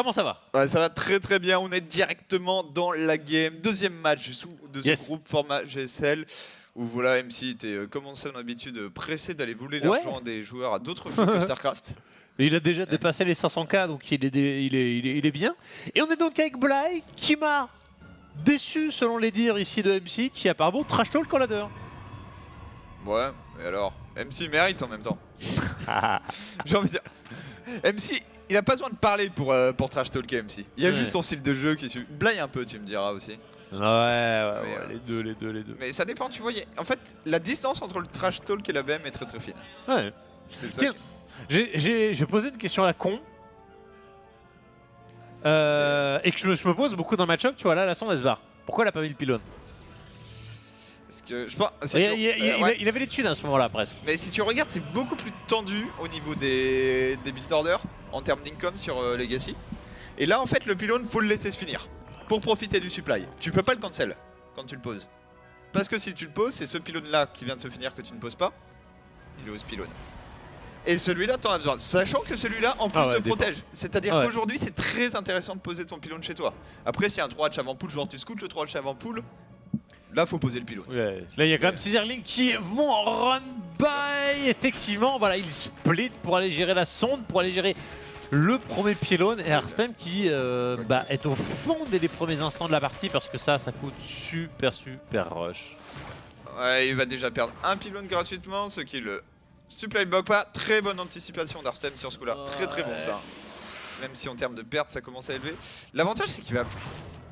comment ça va? Ouais, ça va très très bien, on est directement dans la game. Deuxième match de ce groupe format GSL. Où voilà, MC était comme on sait en habitude pressé d'aller voler l'argent des joueurs à d'autres jeux que StarCraft. Et il a déjà dépassé les 500K, donc il est bien. Et on est donc avec Bly, qui m'a déçu selon les dires ici de MC, qui apparemment trash talk en ladder. Ouais, et alors MC mérite en même temps. J'ai envie de dire. MC, il a pas besoin de parler pour trash talker MC. Il y a juste son style de jeu qui suit. Bly un peu, tu me diras aussi. Ouais, les deux. Mais ça dépend, tu vois. En fait, la distance entre le trash talk et la BM est très très fine. Ouais. C'est ça. J'ai posé une question à la con. Et que je me pose beaucoup dans le match-up, tu vois, là, la sonde elle se barre. Pourquoi elle a pas mis le pylône? Parce que je pense. Il avait les thunes à ce moment-là, presque. Mais si tu regardes, c'est beaucoup plus tendu au niveau des build orders en termes d'income sur Legacy. Et là, en fait, le pylône, faut le laisser se finir pour profiter du supply. Tu peux pas le cancel quand tu le poses. Parce que si tu le poses, c'est ce pylône-là qui vient de se finir que tu ne poses pas. Il est au pylône. Et celui-là, t'en as besoin. Sachant que celui-là, en plus, te protège. C'est-à-dire qu'aujourd'hui, c'est très intéressant de poser ton pylône chez toi. Après, s'il y a un 3 hatch avant pool, genre tu scouts le 3 hatch avant pool, là, faut poser le pylône. Ouais. Là, il y a quand même 6 Zerglings qui vont run by. Effectivement, voilà, ils split pour aller gérer la sonde, pour aller gérer le premier pylône. Et Arstem qui est au fond dès les premiers instants de la partie parce que ça coûte super rush. Ouais, il va déjà perdre un pylône gratuitement, ce qui le supply block pas. Très bonne anticipation d'Arstem sur ce coup-là. Très bon ça. Même si en termes de perte, ça commence à élever. L'avantage, c'est qu'il va...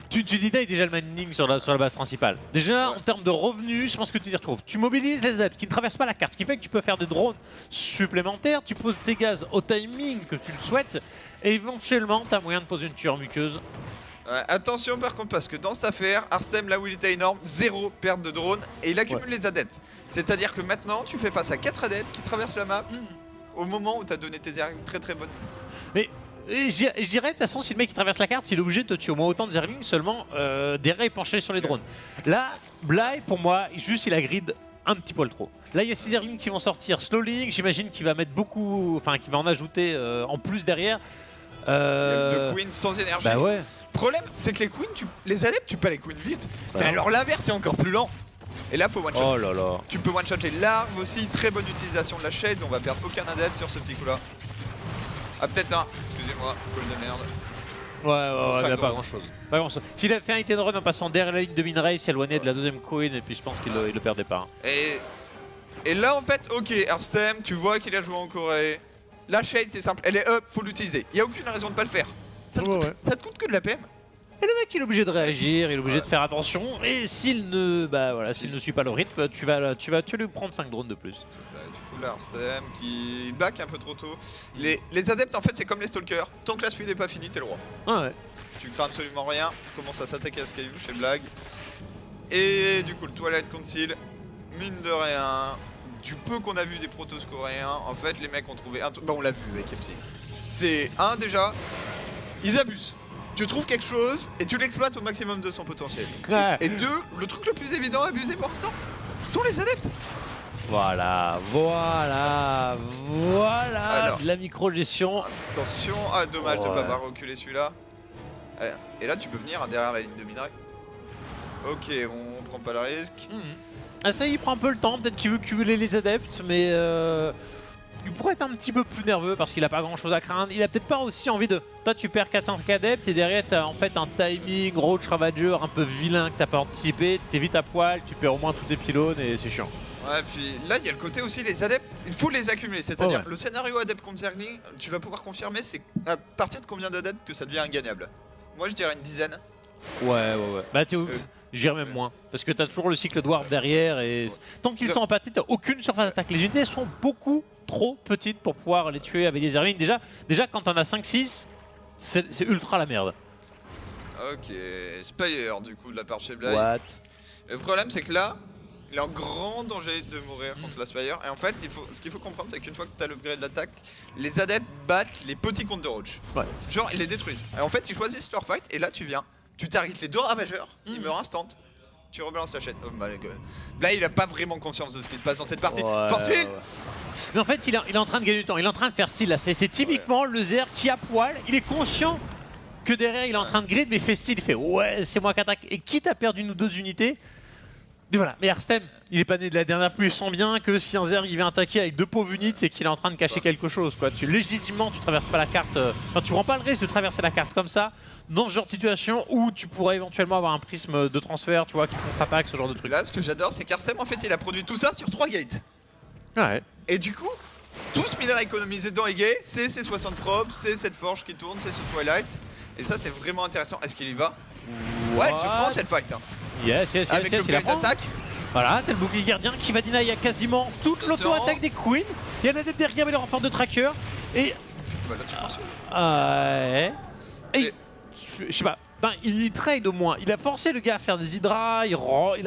Tu deny déjà le mining sur la base principale. Déjà en termes de revenus, je pense que tu y retrouves. Tu mobilises les adeptes qui ne traversent pas la carte, ce qui fait que tu peux faire des drones supplémentaires, tu poses tes gaz au timing que tu le souhaites, et éventuellement tu as moyen de poser une tueur muqueuse. Ouais, attention par contre, parce que dans cette affaire, Arstem là où il était énorme, 0 perte de drone, et il accumule les adeptes. C'est-à-dire que maintenant, tu fais face à 4 adeptes qui traversent la map au moment où tu as donné tes zerglings très bonnes. Mais je dirais de toute façon, si le mec qui traverse la carte, il est obligé de te tuer au moins autant de Zerglings, seulement derrière il penché sur les drones. Là, Bly, pour moi, juste il a grid un petit poil trop. Là, il y a 6 Zerglings qui vont sortir Slowling, j'imagine qu'il va mettre beaucoup, enfin qu'il va en ajouter en plus derrière. Il y a 2 queens sans énergie. Bah ouais. Le problème, c'est que les queens, les adeptes, tu peux les queens vite. Mais alors l'inverse, c'est encore plus lent. Et là, faut one shot. Oh là là. Tu peux one shot les larves aussi. Très bonne utilisation de la shade. On va perdre aucun adepte sur ce petit coup là. Ah, peut-être un. Excusez-moi, call de merde. Ouais, il a pas grand chose. S'il avait fait un hit and run en passant derrière la ligne de min-race, il s'éloignait de la deuxième coin et puis je pense qu'il le perdait pas. Et là, en fait, ok, Arstem, tu vois qu'il a joué en Corée. La shade, c'est simple, elle est up, faut l'utiliser. Il y a aucune raison de pas le faire. Ça te coûte que de la PM. Et le mec il est obligé de réagir, il est obligé de faire attention, et s'il ne suit pas le rythme, tu vas lui prendre 5 drones de plus. C'est ça, du coup là Arstem qui back un peu trop tôt. Les adeptes en fait c'est comme les stalkers, tant que la speed n'est pas finie t'es le roi. Ah ouais. Tu crains absolument rien, tu commences à s'attaquer à ce caillou chez Blague. Et du coup le Twilight Council, mine de rien, du peu qu'on a vu des protos coréens, en fait les mecs ont trouvé un truc, bah on l'a vu avec MC. C'est un déjà, ils abusent. Tu trouves quelque chose et tu l'exploites au maximum de son potentiel. Et deux, le truc le plus évident à abuser pour l'instant, sont les adeptes. Voilà, alors, de la micro-gestion. Attention, ah dommage de ne pas avoir reculé celui-là. Et là tu peux venir derrière la ligne de minerai. Ok, on prend pas le risque. Ah ça il prend un peu le temps, peut-être qu'il veut cumuler les adeptes, mais il pourrait être un petit peu plus nerveux parce qu'il a pas grand chose à craindre. Il a peut-être pas aussi envie de... Toi tu perds 4-5 adeptes et derrière t'as en fait un timing, roach ravager un peu vilain que t'as pas anticipé. T'es vite à poil, tu perds au moins tous tes pylônes et c'est chiant. Ouais, puis là il y a le côté aussi les adeptes, il faut les accumuler. C'est-à-dire le scénario adepte contre Zergling, tu vas pouvoir confirmer c'est à partir de combien d'adeptes que ça devient ingagnable. Moi je dirais une dizaine. Ouais. Bah j'irais même moins. Parce que t'as toujours le cycle de warp derrière et tant qu'ils sont empâtés, t'as aucune surface d'attaque. Les unités sont beaucoup trop petites pour pouvoir les tuer avec des Zerglings. Déjà quand t'en as 5-6, c'est ultra la merde. Ok, Spire du coup de la part de chez Bly. Le problème c'est que là, il est en grand danger de mourir contre la Spire. Et en fait, ce qu'il faut comprendre c'est qu'une fois que t'as l'upgrade de l'attaque, les adeptes battent les petits comptes de Roach. Genre ils les détruisent. Et en fait ils choisissent leur fight et là tu viens. Tu targetes les deux ravageurs, ils meurent instant. Tu rebalances la chaîne. Oh my god. Là, il a pas vraiment conscience de ce qui se passe dans cette partie. Force field. Mais en fait, il est en train de gagner du temps. Il est en train de faire style là. C'est typiquement le Zer qui a poil. Il est conscient que derrière il est en train de grid, mais fait style, il fait ouais, c'est moi qui attaque. Et quitte à perdre une ou deux unités, mais voilà. Mais Arstem, il est pas né de la dernière pluie, il sent bien que si un Zerg il vient attaquer avec 2 pauvres unités, c'est qu'il est en train de cacher quelque chose, quoi. Légitimement, tu traverses pas la carte, enfin tu prends pas le risque de traverser la carte comme ça, dans ce genre de situation où tu pourrais éventuellement avoir un prisme de transfert, tu vois, qui contre-attaque, ce genre de truc. Là, ce que j'adore, c'est qu'Arsem, en fait, il a produit tout ça sur 3 gates. Ouais. Et du coup, tout ce mineur économisé dans les gates, c'est ces 60 probes, c'est cette forge qui tourne, c'est ce Twilight. Et ça, c'est vraiment intéressant. Est-ce qu'il y va? Ouais, il se prend cette fight. Hein. Yes, Avec le il gate d'attaque. Voilà, t'as le bouclier gardien qui va deny à quasiment toute l'auto-attaque des Queens. Il y a la tête derrière, mais le renfort de tracker. Et. Bah là, tu penses. Ouais. Et. Je sais pas. Ben, il trade au moins. Il a forcé le gars à faire des hydras, il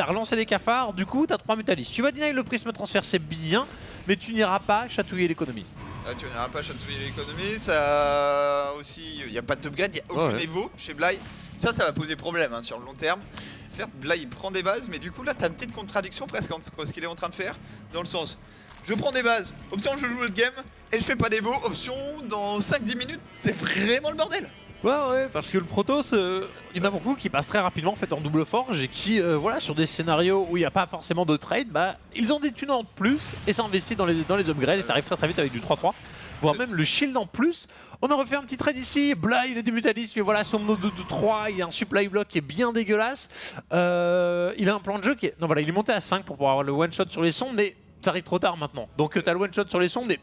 a relancé des cafards. Du coup, t'as 3 mutalistes. Tu vas deny le prisme transfert, c'est bien, mais tu n'iras pas chatouiller l'économie. Là, tu n'iras pas chatouiller l'économie. Ça aussi, il n'y a pas d'upgrade, il n'y a aucun niveau chez Bly. Ça va poser problème hein, sur le long terme. Certes, Bly il prend des bases, mais du coup, là, t'as une petite contradiction presque entre ce qu'il est en train de faire. Dans le sens, je prends des bases, option je joue le game, et je fais pas d'évo, option dans 5-10 minutes, c'est vraiment le bordel. Ouais, parce que le Protoss, il y en a beaucoup qui passent très rapidement en fait en double forge et qui, voilà, sur des scénarios où il n'y a pas forcément de trade, bah ils ont des thunes en plus et ça investit dans les upgrades et t'arrives très vite avec du 3-3, voire même le shield en plus. On a refait un petit trade ici, Bly il est des mutalistes, mais voilà son mode de 3, il a un supply block qui est bien dégueulasse. Il a un plan de jeu qui est... Non voilà, il est monté à 5 pour pouvoir avoir le one shot sur les sondes, mais ça arrive trop tard maintenant. Donc t'as le one shot sur les sondes, mais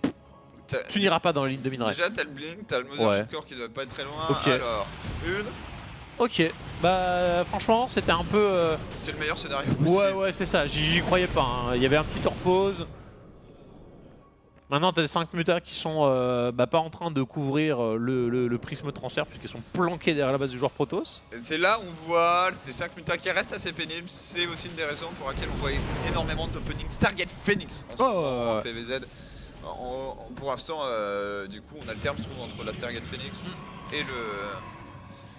tu n'iras pas dans la ligne de minerai. Déjà t'as le blink, t'as le mother core qui doit pas être très loin. Okay. Alors, une. Ok, bah franchement c'était un peu... C'est le meilleur scénario possible. Ouais c'est ça, j'y croyais pas, hein. Il y avait un petit torpose. Maintenant t'as les 5 mutas qui sont pas en train de couvrir le prisme transfert puisqu'ils sont planqués derrière la base du joueur Protoss. C'est là où on voit ces 5 mutas qui restent assez pénibles, c'est aussi une des raisons pour laquelle on voit énormément d'opening Stargate Phoenix en ce moment en PVZ. Pour l'instant, du coup, on alterne, je trouve, entre la Stargate Phoenix et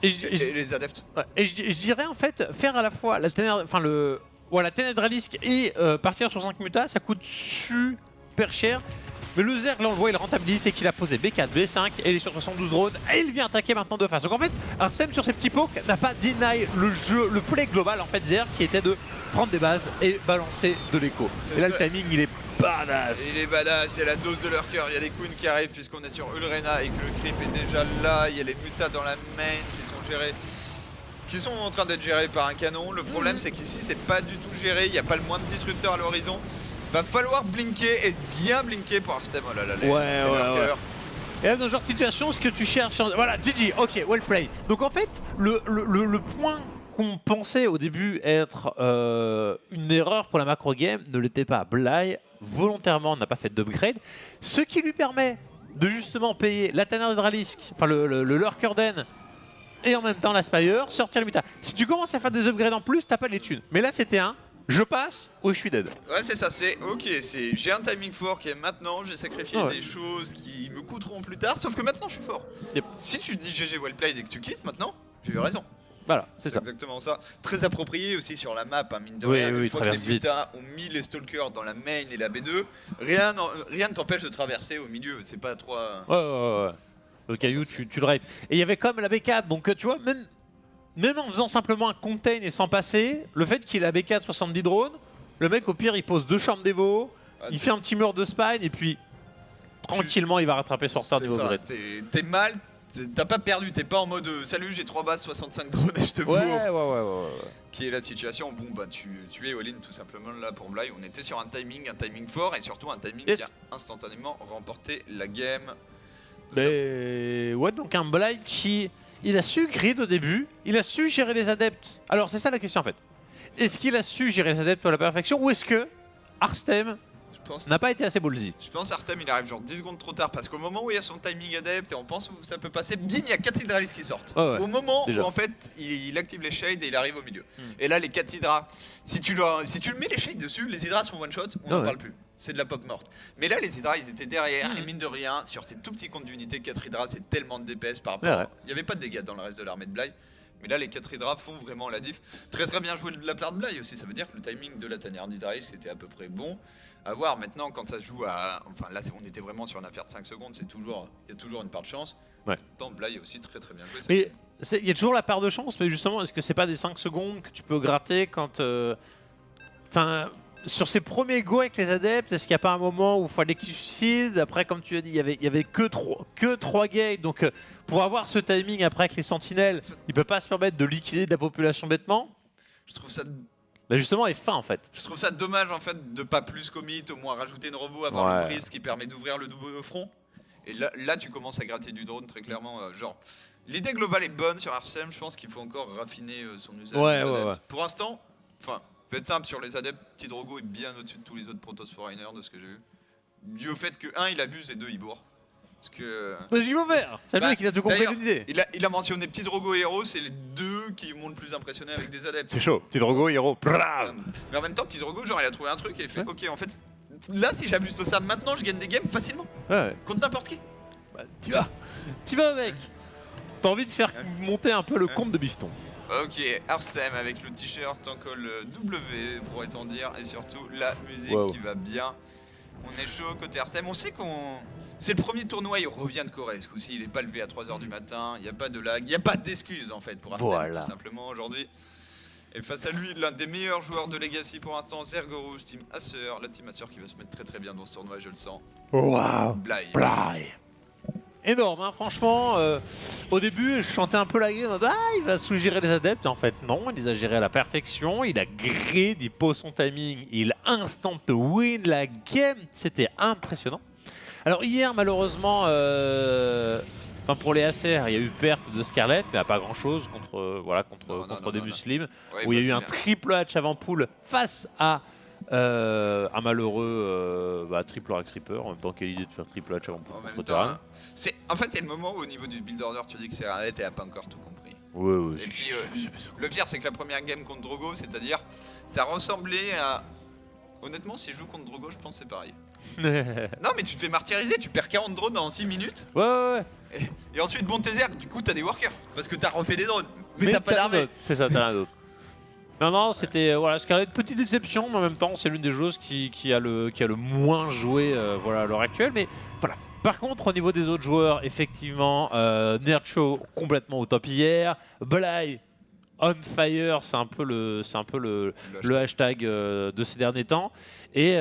les adeptes. Ouais, et je dirais en fait, faire à la fois la Ténédralisk et partir sur 5 mutas, ça coûte super cher. Mais le Zerg, là on le voit, il rentabilise, c'est qu'il a posé B4, B5 et il est sur 72 drones et il vient attaquer maintenant de face. Donc en fait, Arsem sur ses petits pokes n'a pas deny le jeu, le play global en fait Zerg qui était de prendre des bases et balancer de l'écho. Et là le timing il est badass. Il est badass, il y a la dose de leur cœur, il y a les queens qui arrivent puisqu'on est sur Ulrena et que le creep est déjà là, il y a les mutas dans la main qui sont gérés. Qui sont en train d'être gérés par un canon. Le problème c'est qu'ici c'est pas du tout géré, il n'y a pas le moindre disrupteur à l'horizon. Va falloir blinker et bien blinker pour Arsem. Oh là là, ouais. Et là dans ce genre de situation, ce que tu cherches... Voilà, GG, ok, well played. Donc en fait, le point qu'on pensait au début être une erreur pour la macro game ne l'était pas. Bly, volontairement, n'a pas fait d'upgrade. Ce qui lui permet de justement payer la Ténédralisk, enfin le Lurker Den, et en même temps la Spire, sortir le muta. Si tu commences à faire des upgrades en plus, t'as pas les thunes. Mais là c'était un... Je passe ou je suis dead. Ouais c'est ça, c'est ok, j'ai un timing fort qui est maintenant, j'ai sacrifié des choses qui me coûteront plus tard, sauf que maintenant je suis fort. Si tu dis GG well played et que tu quittes maintenant, j'ai eu raison. Voilà, c'est ça. Exactement ça. Très approprié aussi sur la map, hein, mine de rien. Une fois que les mutas ont mis les stalkers dans la main et la B2, rien ne t'empêche de traverser au milieu, c'est pas trop... Ouais. Le caillou, tu le rapes. Et il y avait comme la B4, donc tu vois, même en faisant simplement un contain et sans passer, le fait qu'il a B4 70 drones, le mec au pire il pose 2 chambres d'évo, il fait un petit mur de spine et puis tranquillement il va rattraper son retard niveau upgrade. T'es mal, t'as pas perdu, t'es pas en mode salut j'ai 3 bases, 65 drones et je te bourre. Ouais. Qui est la situation, bon bah tu es all-in tout simplement là pour Bly, on était sur un timing fort et surtout un timing qui a instantanément remporté la game. Mais ouais, donc un Bly qui... Il a su grid au début, il a su gérer les adeptes. Alors c'est ça la question en fait. Est-ce qu'il a su gérer les adeptes à la perfection ou est-ce que Arstem n'a pas été assez ballsy? Je pense Arstem il arrive genre 10 secondes trop tard parce qu'au moment où il y a son timing adepte et on pense où ça peut passer, bim, il y a 4 Hydralis qui sortent. Au moment où en fait il active les shades et il arrive au milieu. Et là les 4 Hydras, si tu le mets les shades dessus, les Hydras sont one shot, on n'en parle plus. C'est de la pop morte. Mais là les Hydras ils étaient derrière et mine de rien, sur ces tout petits comptes d'unité, 4 Hydras c'est tellement de DPS par rapport. Il n'y avait pas de dégâts dans le reste de l'armée de Bly. Mais là les 4 Hydras font vraiment la diff. Très bien joué de la part de Bly aussi, ça veut dire que le timing de la tanière d'Hydralis était à peu près bon. À voir maintenant quand ça se joue à... Enfin là on était vraiment sur une affaire de 5 secondes, il y a toujours une part de chance. Tant Bly est aussi très bien joué. Mais il y a toujours la part de chance, mais justement, est-ce que c'est pas des 5 secondes que tu peux gratter quand... Enfin, sur ces premiers go avec les adeptes, est-ce qu'il n'y a pas un moment où il fallait qu'ils suicident? Après, comme tu as dit, il y avait que 3 gates, donc pour avoir ce timing après avec les sentinelles, il peut pas se permettre de liquider de la population bêtement. Je trouve ça... Là justement, est fin en fait. Je trouve ça dommage en fait de pas plus commit, au moins rajouter une revo, avoir le prise qui permet d'ouvrir le double front. Et là tu commences à gratter du drone très clairement. Genre, l'idée globale est bonne sur Arsem, je pense qu'il faut encore raffiner son usage des adeptes. Pour l'instant, enfin, faites simple sur les adeptes, Petit Drogo est bien au-dessus de tous les autres Protoss Foreigners de ce que j'ai vu. Dû au fait que 1 il abuse et 2 il bourre. Parce que... J'y vais vert. C'est le mec qui a tout compris l'idée. Il a mentionné Petit Drogo et Hero, c'est les deux qui m'ont le plus impressionné avec des adeptes. C'est chaud, Petit Drogo, Hero. Mais en même temps, Petit Drogo, genre il a trouvé un truc et il fait ok, en fait, là si j'abuse de ça maintenant, je gagne des games facilement. Contre n'importe qui. Bah, t'y vas mec. T'as envie de faire monter un peu le compte de Bifton. Ok, Arsem avec le t-shirt en col W, pourrait-on dire, et surtout la musique qui va bien. On est chaud côté Arsem, on sait qu'on... C'est le premier tournoi, il revient de Corée ce coup-ci, il est pas levé à 3 h du matin, il n'y a pas de lag, il n'y a pas d'excuses en fait pour Arsem tout simplement aujourd'hui. Et face à lui, l'un des meilleurs joueurs de Legacy pour l'instant, Zergo Rouge, Team Acer, la Team Acer qui va se mettre très bien dans ce tournoi, je le sens. Waouh. Bly. Énorme, hein, franchement. Au début, je chantais un peu la game. Il va sous-gérer les adeptes. En fait, non, il les a gérés à la perfection. Il a grid, il pose son timing, il instant win la game. C'était impressionnant. Alors, hier, malheureusement, pour les ACR, il y a eu perte de Scarlet, mais pas grand-chose contre des musulmans. Où il y a eu un triple H avant pool face à. Un malheureux triple Axe Reaper. En même temps, quelle idée de faire triple H avant contre Terran. En fait, c'est le moment où au niveau du build order, tu dis que c'est arrêté et n'a pas encore tout compris. Ouais, et puis, le pire, c'est que la première game contre Drogo, c'est-à-dire, ça ressemblait à. Honnêtement, si je joue contre Drogo, je pense que c'est pareil. Non, mais tu te fais martyriser, tu perds 40 drones en 6 minutes. Ouais. Et ensuite, bon, tes airs, du coup, t'as des workers. Parce que t'as refait des drones. Mais t'as pas d'armée. C'est ça, t'as rien d'autre. Non, c'était Scarlet, petite déception, mais en même temps, c'est l'une des joueuses qui a le moins joué à l'heure actuelle. Mais voilà. Par contre, au niveau des autres joueurs, effectivement, Nercho complètement au top hier. Bly on fire, c'est un peu le hashtag de ces derniers temps. Et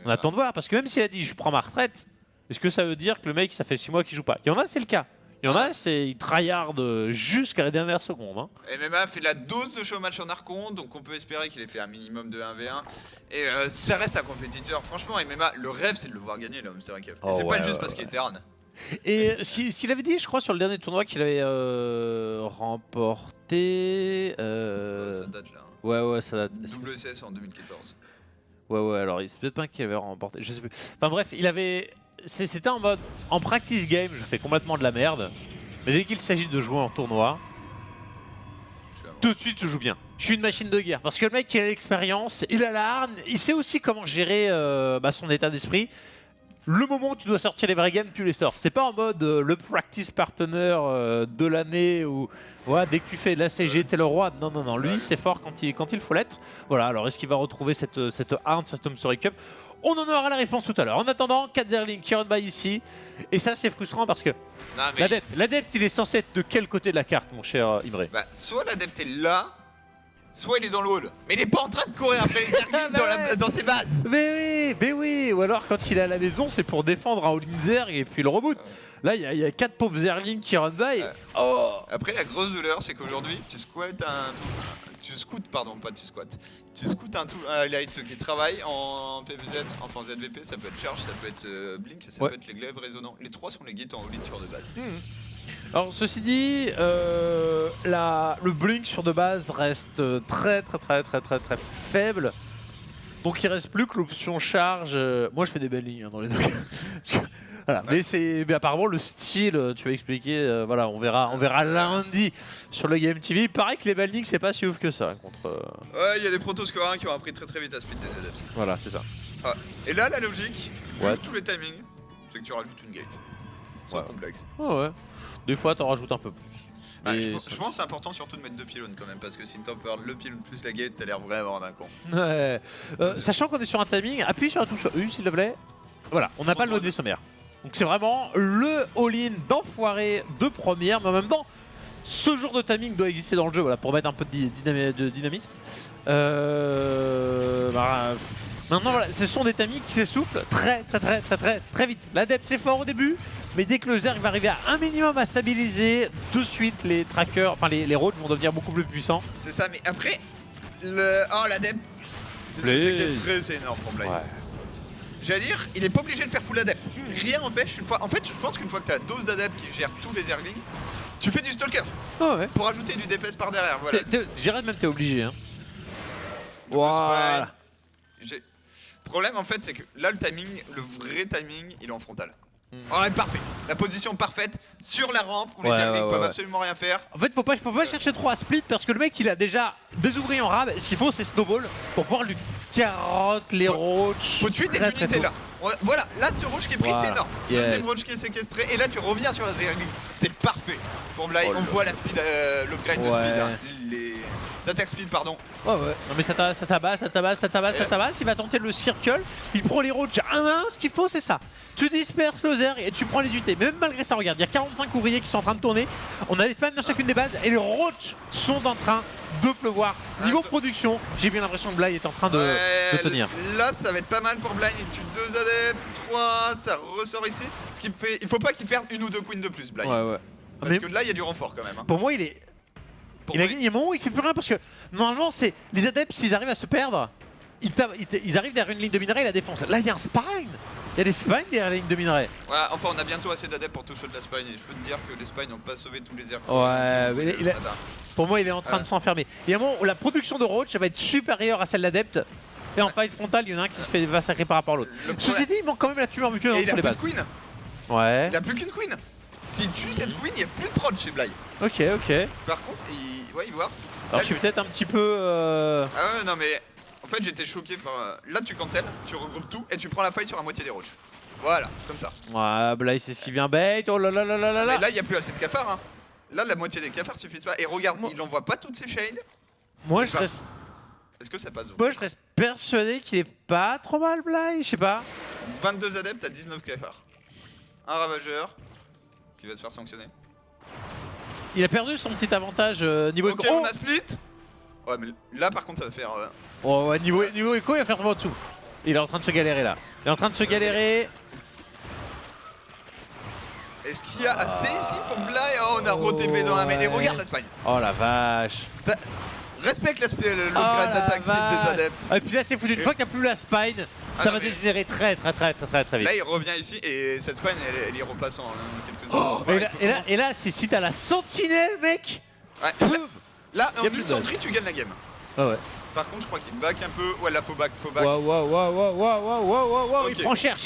on attend de voir, parce que même s'il a dit je prends ma retraite, est-ce que ça veut dire que le mec ça fait 6 mois qu'il joue pas? Il y en a, c'est le cas. Il y en a, il tryhard jusqu'à la dernière seconde. Hein. MMA fait la dose de showmatch en Archon, donc on peut espérer qu'il ait fait un minimum de 1v1. Et ça reste un compétiteur. Franchement, MMA, le rêve c'est de le voir gagner, l'homme, c'est vrai. C'est pas juste parce qu'il est Terran. Et ce qu'il avait dit, je crois, sur le dernier tournoi qu'il avait remporté. Ça date là. Ouais, ça date. WSS en 2014. Ouais, alors c'est peut-être pas qu'il avait remporté, je sais plus. Enfin bref, il avait. C'était en mode, en practice game, je fais complètement de la merde. Mais dès qu'il s'agit de jouer en tournoi, tout de suite je joue bien. Je suis une machine de guerre. Parce que le mec, il a l'expérience, il a la hargne, il sait aussi comment gérer son état d'esprit. Le moment où tu dois sortir les vrais games, tu les sors. C'est pas en mode le practice partner de l'année où dès que tu fais l'ACG, t'es le roi. Non. Lui, c'est fort quand il faut l'être. Voilà, alors est-ce qu'il va retrouver cette hargne, cette Home Story Cup? On en aura la réponse tout à l'heure. En attendant, 4 Zerling qui run by ici. Et ça, c'est frustrant parce que l'adepte, il est censé être de quel côté de la carte, mon cher Imre? Soit l'adepte est là, soit il est dans le hall. Mais il est pas en train de courir après les Zerling dans ses bases. Mais oui. Ou alors, quand il est à la maison, c'est pour défendre un all-in Zerg et puis le reboot. Là, il y a 4 pauvres Zerling qui run by. Après, la grosse douleur, c'est qu'aujourd'hui, tu squattes tu scouts un light qui travaille en PVZ, enfin en ZVP, ça peut être charge, ça peut être blink, ça peut être les glaives résonnants. Les 3 sont les gates en all-in sur de base. Alors ceci dit, le blink sur de base reste très faible. Donc il reste plus que l'option charge. Moi je fais des belles lignes dans les deux cas. Voilà. Mais apparemment le style, tu vas expliquer, on verra lundi sur le Game TV. Il paraît que les belles lignes c'est pas si ouf que ça contre. Ouais, il y a des protos coréens qui ont appris très vite à speed des adeptes. Voilà, c'est ça. Et là la logique, vu tous les timings, c'est que tu rajoutes une gate. C'est complexe. Ouais. Des fois t'en rajoutes un peu plus. Je pense que c'est important surtout de mettre 2 pylônes quand même, parce que si tu perd le pylône plus la gate, t'as l'air vraiment d'un con. Ouais. Sachant qu'on est sur un timing, appuie sur la touche U s'il te plaît. Voilà, on n'a pas le levier sommaire. Donc c'est vraiment le all-in d'enfoiré de première, mais en même temps, ce genre de timing doit exister dans le jeu, voilà, pour mettre un peu de dynamisme. Maintenant voilà, ce sont des timings qui s'essoufflent très vite. L'adepte c'est fort au début, mais dès que le Zerg va arriver à un minimum à stabiliser, de suite les trackers, enfin les roads vont devenir beaucoup plus puissants. C'est ça, mais après, l'adepte, c'est séquestré, c'est énorme pour Bly. Ouais. J'allais dire, il est pas obligé de faire full adepte. Rien n'empêche une fois. En fait, je pense qu'une fois que tu as la dose d'adepte qui gère tous les Zerglings, tu fais du stalker. Oh ouais. Pour ajouter du DPS par derrière. Voilà. J'irais même, t'es obligé. Hein. Voilà. Le problème en fait, c'est que là, le vrai timing, il est en frontal. Oh, ouais, parfait. La position parfaite sur la rampe où les Zerglings peuvent absolument rien faire. En fait, faut pas chercher trop à split parce que le mec il a déjà des ouvriers en rab. Ce qu'il faut, c'est snowball pour pouvoir lui carotte les roaches. Faut tuer des unités là. Voilà, là ce roach qui est pris, c'est énorme. Deuxième roach qui est séquestré et là tu reviens sur la Zergling. C'est parfait pour Bly. On voit la speed, l'upgrade de speed. Hein. D'attaque speed, pardon. Ouais. Non mais ça tabasse. Il va tenter le circle. Il prend les roaches un à un. Ce qu'il faut, c'est ça. Tu disperses le Zerg et tu prends les unités. Mais même malgré ça, regarde, il y a 45 ouvriers qui sont en train de tourner. On a les spans dans chacune des bases et les roaches sont en train de pleuvoir. Niveau production, j'ai bien l'impression que Bly est en train de tenir. Là, ça va être pas mal pour Bly. Il tue 2 adeptes, 3, ça ressort ici. Ce qui fait, il faut pas qu'il perde une ou deux queens de plus, Bly. Ouais. Parce que là, il y a du renfort quand même. Hein. Pour moi, il est. Il a gagné un moment où il fait plus rien parce que normalement, c'est les adeptes, s'ils arrivent à se perdre, ils arrivent derrière une ligne de minerai et la défense. Là, il y a un spine. Il y a des spines derrière la ligne de minerai. Ouais, enfin, on a bientôt assez d'adeptes pour toucher de la spine et je peux te dire que les spines n'ont pas sauvé tous les airs. Ouais, mais pour moi, il est en train de s'enfermer. Il y a un moment où la production de roach va être supérieure à celle d'adeptes. Et en fight frontal, il y en a un qui se fait massacrer par rapport à l'autre. Ceci dit, il manque quand même la tumeur muqueuse entre les bases. Il a plus de queen. Ouais. Il a plus qu'une queen. S'il tue cette queen, il n'y a plus de prod chez Bly. Ok. Par contre, il voit. Alors je suis peut-être un petit peu... Ah ouais, non mais... En fait, j'étais choqué par... Là, tu cancel, tu regroupes tout et tu prends la fight sur la moitié des roaches. Voilà, comme ça. Ouais, Bly, c'est ce qui vient bait. Oh là là là là là. Mais là, il n'y a plus assez de cafards. Hein. Là, la moitié des cafards suffisent pas. Et regarde, il envoie pas toutes ses shades. Moi, je reste... Est-ce que ça passe? Moi, je reste persuadé qu'il est pas trop mal, Bly. Je sais pas. 22 adeptes à 19 cafards. Un ravageur qui va se faire sanctionner. Il a perdu son petit avantage niveau éco. Ok, on a split. Ouais, mais là, par contre, ça va faire... Oh, ouais, niveau éco, il va faire vraiment tout. Il est en train de se galérer, là. Il est en train de se galérer. Est-ce qu'il y a assez ici pour Bly? Oh, on a RoTP dans la main. Et regarde la Spine. Oh, la vache. Respecte le grade d'attaque speed des adeptes. Et puis là, c'est foutu. Une fois qu'il n'y a plus la Spine, ça va dégénérer très vite. Là, il revient ici et cette Spine, elle y repasse en quelques secondes. Et là, si t'as la sentinelle, mec. Ouais. Là, en une sentry, tu gagnes la game. Ouais. Par contre, je crois qu'il back un peu. Ouais, là, faut back. Wow. Il prend cher.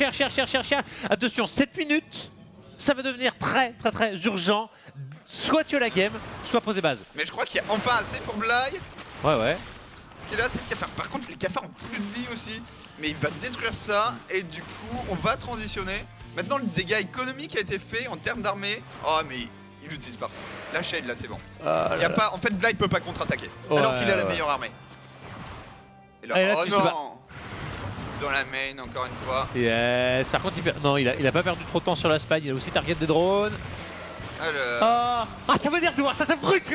Attention, 7 minutes. Ça va devenir très urgent. Soit tu as la game, soit poser base. Mais je crois qu'il y a enfin assez pour Bly. Ouais. Ce qu'il a, c'est le cafard. Par contre, les cafards ont plus de vie aussi. Mais il va détruire ça. Et du coup, on va transitionner. Maintenant, le dégât économique a été fait en termes d'armée. Oh, mais il l'utilise pas. La shade, là, c'est bon. Y a pas... En fait, Bly peut pas contre-attaquer. Alors qu'il a la meilleure armée. Et là, oh non! Dans la main, encore une fois. Yes. Par contre, il a pas perdu trop de temps sur la spine. Il a aussi target des drones. Alors... ça veut dire de voir ça, ça me frustre,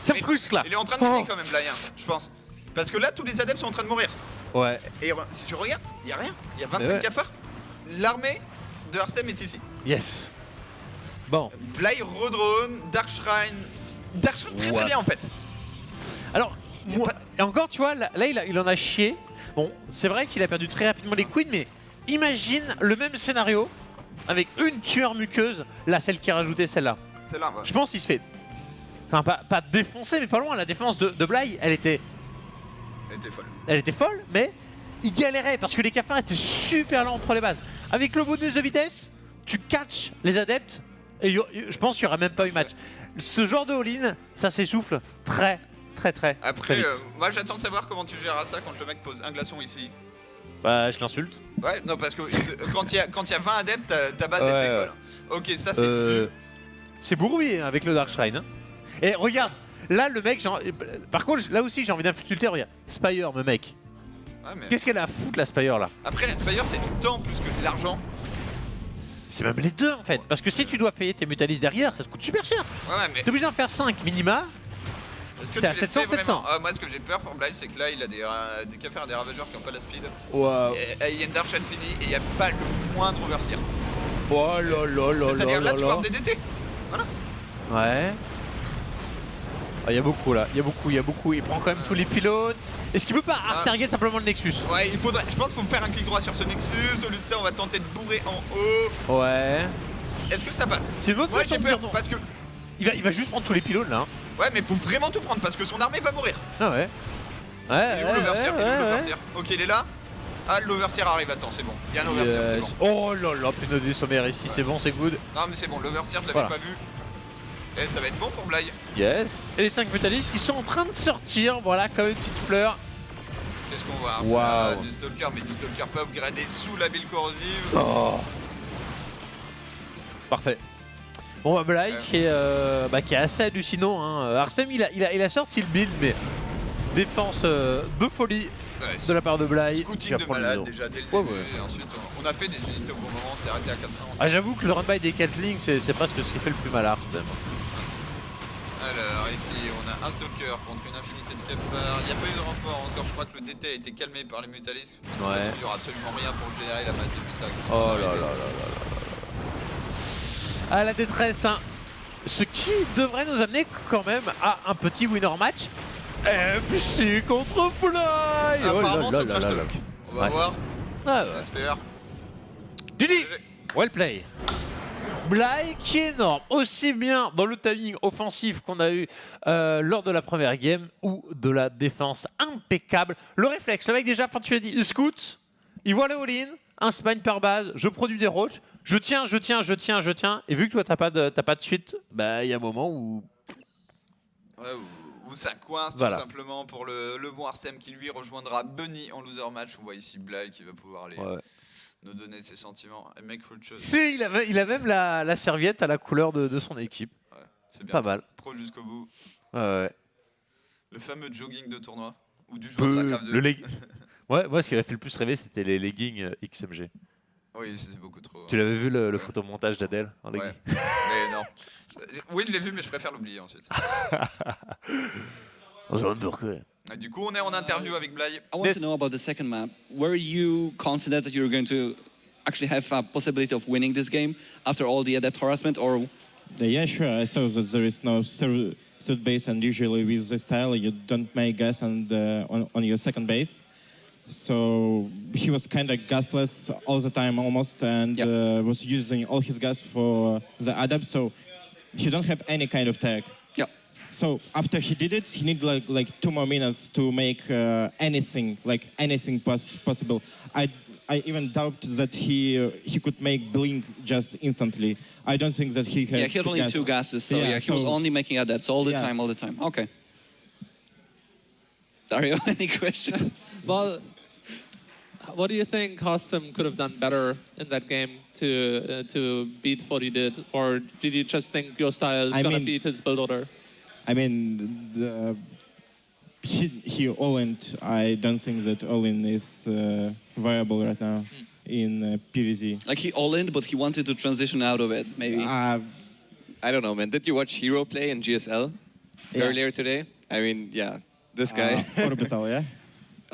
ça me frustre là. Il est en train de gagner quand même, Bly, je pense. Parce que là, tous les adeptes sont en train de mourir. Ouais. Et si tu regardes, il y a rien. Il y a 25 cafards. L'armée de Arsem est ici. Yes. Bon. Bly redrone, Dark Shrine. Dark Shrine très bien en fait. Alors, et encore, tu vois, là il en a chié. Bon, c'est vrai qu'il a perdu très rapidement les queens, mais imagine le même scénario avec une tueur muqueuse, là, celle qui a rajouté celle-là. Celle-là, ouais. Je pense qu'il se fait... Enfin, pas défoncer, mais pas loin. La défense de Bly, elle était folle. Elle était folle, mais il galérait parce que les cafards étaient super lents entre les bases. Avec le bonus de vitesse, tu catches les adeptes et je pense qu'il n'y aura même pas eu match. Ce genre de all-in, ça s'essouffle très Après, vite. moi j'attends de savoir comment tu gères ça quand le mec pose un glaçon ici. Bah, je l'insulte. Ouais, non, parce que quand il y a 20 adeptes, ta base elle décolle. Ok, ça c'est vu. C'est bourbier avec le Dark Shrine. Hein. Et regarde, là le mec, par contre, là aussi j'ai envie d'insulter, regarde. Spire, me mec. Ouais, mais... Qu'est-ce qu'elle a à foutre la Spire là? Après, la Spire c'est du temps plus que de l'argent. C'est même les deux en fait. Parce que si tu dois payer tes Mutalis derrière, ça te coûte super cher. Ouais, mais T'es obligé d'en faire 5 minima. est-ce que t'es tu à les 700, fais vraiment 700. Moi, ce que j'ai peur pour Blythe, c'est que là, il a des cafards, des ravageurs qui n'ont pas la speed. Waouh. Et il y a une Dark Infinity et il n'y a pas le moindre overseer. Oh là là là C'est-à-dire là là, tu là. vois DDT. Voilà. Ouais. Ah, il y a beaucoup là, il y a beaucoup. Il prend quand même tous les pylônes. Est-ce qu'il peut pas hard target simplement le Nexus? Ouais, il faudrait. Je pense qu'il faut faire un clic droit sur ce Nexus. Au lieu de ça, on va tenter de bourrer en haut. Ouais. Est-ce que ça passe? C'est une bonne Moi, façon j'ai de peur dire non. parce que. Il va juste prendre tous les pylônes là. Ouais, mais faut vraiment tout prendre parce que son armée va mourir. Ah ouais. Il est où l'Overseer? Ok, il est là. Ah, l'Overseer arrive. Attends, c'est bon. Il y a un Overseer, c'est bon. Oh là là, punaise des sommaires ici, c'est bon, c'est good. Non, mais c'est bon. L'Overseer, je l'avais Voilà. pas vu. Et ça va être bon pour Bly. Yes. Et les 5 Mutalis qui sont en train de sortir, voilà, comme une petite fleur. Qu'est-ce qu'on voit? Waouh. Du Stalker, mais du Stalker pas upgradé sous la bile corrosive. Oh. Parfait. Bon bah Bly qui est assez hallucinant hein. Arsem il a sorti le build mais défense de folie Ouais, de la part de Bly. Scouting de malade déjà dès le début. Et ensuite on a fait des unités au bon moment, on s'est arrêté à 450. Ah j'avoue que le run by des Gatling c'est pas ce qui fait le plus mal à Arsem. Alors ici on a un Stalker contre une infinité de cafards. Il n'y a pas eu de renfort encore, je crois que le DT a été calmé par les Mutalisques. Ouais. Il n'y aura absolument rien pour générer la masse de Mutac. Oh là là là là. Ah la détresse hein. Ce qui devrait nous amener quand même à un petit winner match. MC contre Bly. Apparemment c'est trash talk. On va voir. Ah ouais. J'espère. GG. Well play. Bly qui est énorme, aussi bien dans le timing offensif qu'on a eu lors de la première game ou de la défense impeccable. Le réflexe, le mec déjà, enfin tu l'as dit, il scout, il voit le all-in, un spine par base, je produis des roaches, je tiens, et vu que toi t'as pas de suite, bah il y a un moment où... Ouais, où ça coince Voilà. tout simplement pour le bon Arsem qui lui rejoindra Bunny en loser match. On voit ici Bly qui va pouvoir aller nous donner ses sentiments. Et make full chose. Si, il a même la serviette à la couleur de son équipe. Ouais, c'est bien. Pas mal. Pro jusqu'au bout. Ouais. Le fameux jogging de tournoi. Ou du joueur Starcraft 2. Ouais, moi ce qui m'a fait le plus rêver c'était les leggings XMG. Oui, c'est beaucoup trop. Tu l'avais vu le photomontage d'Adèle en leggings? Ouais, mais non. Oui, je l'ai vu, mais je préfère l'oublier ensuite. Et du coup, on est en interview avec Bly. I want to know about the second map. Were you confident that you were going to actually have a possibility of winning this game after all the adept harassment, or? Yeah, sure. I saw that there is no third base, and usually with this style, you don't make gas on your second base. So he was kind of gasless all the time almost, and was using all his gas for the adept. So he don't have any kind of tag. Yeah. So after he did it, he needed like 2 more minutes to make anything possible. I even doubt that he could make blink just instantly. I don't think that he had. Yeah, he had only 2 gases, so yeah, he was only making adepts all the time. Okay. Dario, any questions? Well, what do you think Custom could have done better in that game to beat what he did, or did you just think your style is gonna beat his build order? I mean, he all-in. I don't think that all-in is viable right now in PvZ. Like he all-in, but he wanted to transition out of it, maybe. I don't know, man. Did you watch Hero play in GSL earlier today? I mean, yeah, this guy. Orbital, yeah.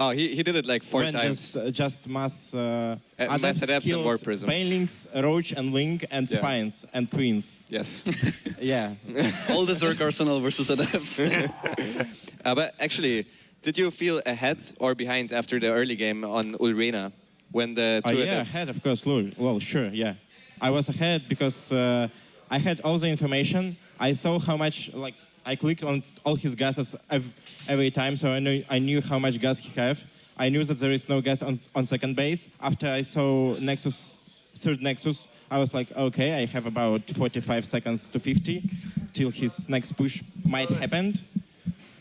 Oh, he did it like 4 times. Just mass mass adepts and War Prism. Banelings, Roach and Link and Spines and Queens. Yes. Yeah. All the Zerg arsenal versus adepts. But actually, did you feel ahead or behind after the early game on Ulrena when the two adepts? Ahead, of course. Well, sure, yeah. I was ahead because I had all the information. I saw how much, like, I clicked on all his gases every time, so I knew how much gas he have. I knew that there is no gas on second base. After I saw third Nexus, I was like, okay, I have about 45 seconds to 50 till his next push might happen.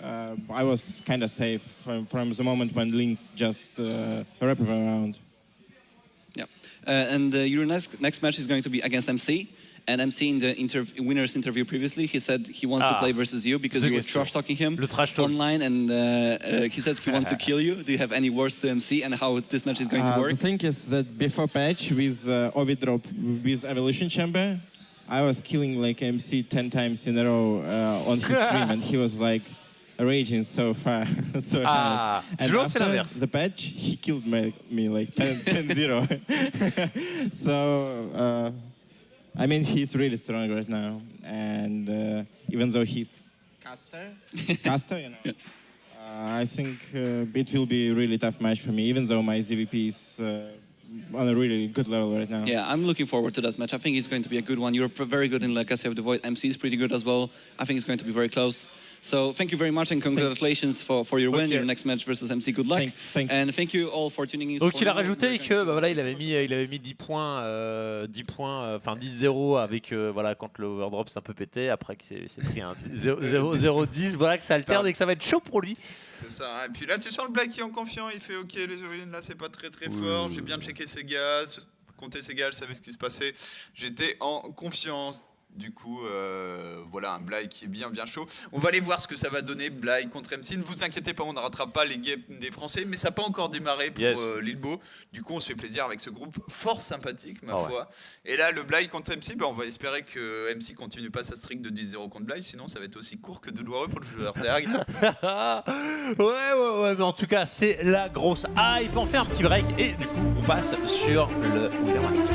I was kind of safe from the moment when Lynx just wrap around. Yeah, and your next match is going to be against MC. And MC in the winner's interview previously, he said he wants to play versus you because you were trash talking him online, and he said he wants to kill you. Do you have any words to MC and how this match is going to work? The thing is that before patch with Ovi drop with Evolution Chamber, I was killing like MC 10 times in a row on his stream, and he was like raging so far, so hard. And after the patch, he killed me like 10-0. So, I mean, he's really strong right now. And even though he's caster, you know, I think it will be a really tough match for me, even though my ZVP is on a really good level right now. Yeah, I'm looking forward to that match. I think it's going to be a good one. You're very good in Legacy of the Void. MC is pretty good as well. I think it's going to be very close. So thank you very much and congratulations for your win, your next match versus MC. Good luck. Thanks. And thank you all for tuning in. Donc il a rajouté que bah, voilà, il avait mis 10 points, enfin 10-0 avec voilà, quand le overdrop s'est un peu pété, après qu'il s'est pris un 0-10, voilà que ça alterne et que ça va être chaud pour lui. C'est ça, et puis là tu sens le Black qui est en confiant, il fait ok les origines là c'est pas très fort, j'ai bien checké ses gaz, compté ses gaz, je savais ce qui se passait, j'étais en confiance. Du coup, voilà un Bly qui est bien chaud. On va aller voir ce que ça va donner, Bly contre MC. Ne vous inquiétez pas, on ne rattrape pas les games des Français, mais ça n'a pas encore démarré pour Lilbo. Du coup, on se fait plaisir avec ce groupe fort sympathique, ma foi. Ouais. Et là, le Bly contre MC, on va espérer que MC continue pas sa streak de 10-0 contre Bly, sinon ça va être aussi court que douloureux pour le joueur. ouais, mais en tout cas, c'est la grosse hype. On fait un petit break et du coup, on passe sur le Wither One.